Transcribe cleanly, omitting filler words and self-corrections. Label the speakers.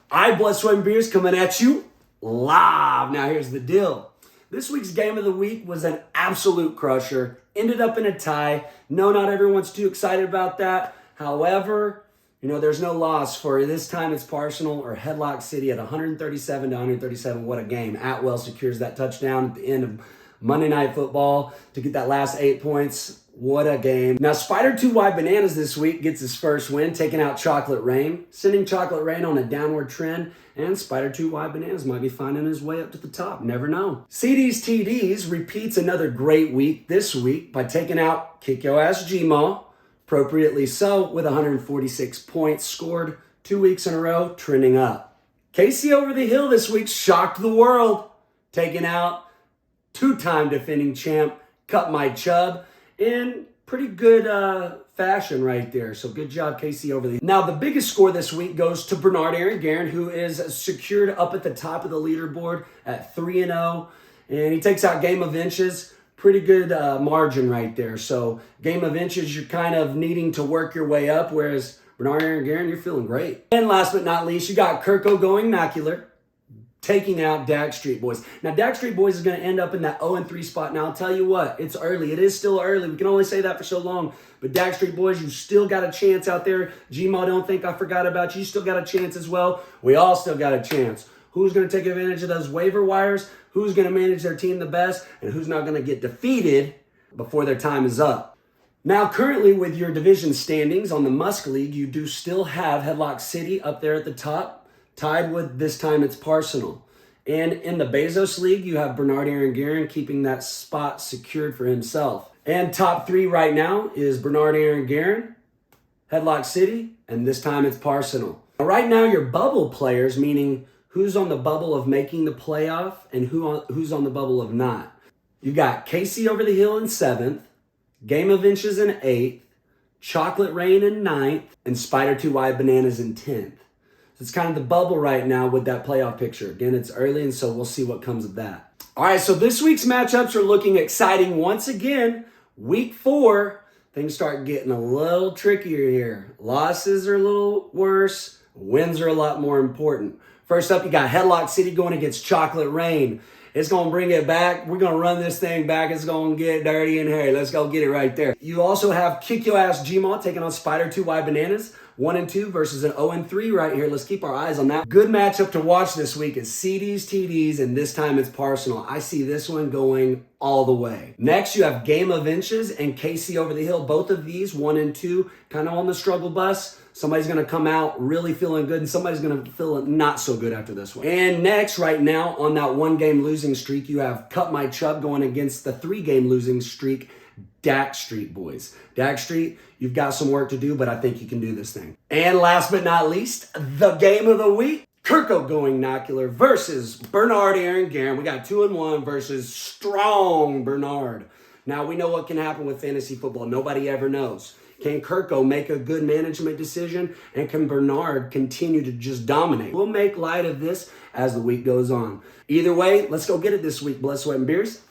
Speaker 1: Blood, Sweat, and Beers coming at you live. Now here's the deal. This week's game of the week was an absolute crusher. Ended up in a tie. No, not everyone's too excited about that. However, there's no loss for this time it's Arsenal or Headlock City at 137 to 137. What a game. Atwell secures that touchdown at the end of Monday Night Football to get that last 8 points. What a game. Now, Spider 2 Wide Bananas this week gets his first win, taking out Chocolate Rain, sending Chocolate Rain on a downward trend, and Spider 2 Wide Bananas might be finding his way up to the top. Never know. CD's TDs repeats another great week this week by taking out Kick Yo Ass Gmaw, appropriately so, with 146 points scored 2 weeks in a row, trending up. Casey Over the Hill this week shocked the world, taking out two-time defending champ Cut My Chub in pretty good fashion right there. So good job, Casey Over the Hill. Now, the biggest score this week goes to Bernard Aaron Guerin, who is secured up at the top of the leaderboard at 3-0. And he takes out Game of Inches. Pretty good margin right there. So Game of Inches, you're kind of needing to work your way up, whereas Bernard Aaron Guerin, you're feeling great. And last but not least, you got Kirko going Macular, taking out Dak Street Boys. Now, Dak Street Boys is going to end up in that 0-3 spot. Now, I'll tell you what, it's early. It is still early. We can only say that for so long. But Dak Street Boys, you still got a chance out there. Gmail, don't think I forgot about you. You still got a chance as well. We all still got a chance. Who's going to take advantage of those waiver wires? Who's going to manage their team the best? And who's not going to get defeated before their time is up? Now, currently with your division standings on the Musk League, you do still have Headlock City up there at the top, tied with this time it's Arsenal. And in the Bezos League, you have Bernard Aaron Guerin keeping that spot secured for himself. And top 3 right now is Bernard Aaron Guerin, Headlock City, and this time it's Arsenal. Right now, your bubble players, meaning who's on the bubble of making the playoff and who's on the bubble of not. You got Casey Over the Hill in 7th, Game of Inches in 8th, Chocolate Rain in 9th, and Spider 2 Wide Bananas in 10th. So it's kind of the bubble right now with that playoff picture. Again, it's early, and so we'll see what comes of that. All right, so this week's matchups are looking exciting once again. Week 4, things start getting a little trickier here. Losses are a little worse. Wins are a lot more important. First up, you got Headlock City going against Chocolate Rain. It's going to bring it back. We're going to run this thing back. It's going to get dirty and hairy. Let's go get it right there. You also have Kick Yo Ass Gmaw taking on Spider 2 Wide Bananas. 1-2 versus an 0-3 right here. Let's keep our eyes on that. Good matchup to watch this week is CDs, TDs, and this time it's Arsenal. I see this one going all the way. Next, you have Game of Inches and Casey Over the Hill. Both of these, 1-2, kind of on the struggle bus. Somebody's going to come out really feeling good, and somebody's going to feel not so good after this one. And next, right now, on that 1-game losing streak, you have Cut My Chub going against the 3-game losing streak, Dak Street Boys. Dak Street, you've got some work to do, but I think you can do this thing. And last but not least, the game of the week, Kirko going Nocular versus Bernard Aaron Guerin. We got 2-1 versus strong Bernard. Now, we know what can happen with fantasy football. Nobody ever knows. Can Kirko make a good management decision? And can Bernard continue to just dominate? We'll make light of this as the week goes on. Either way, let's go get it this week. Blood, Sweat, and Beers.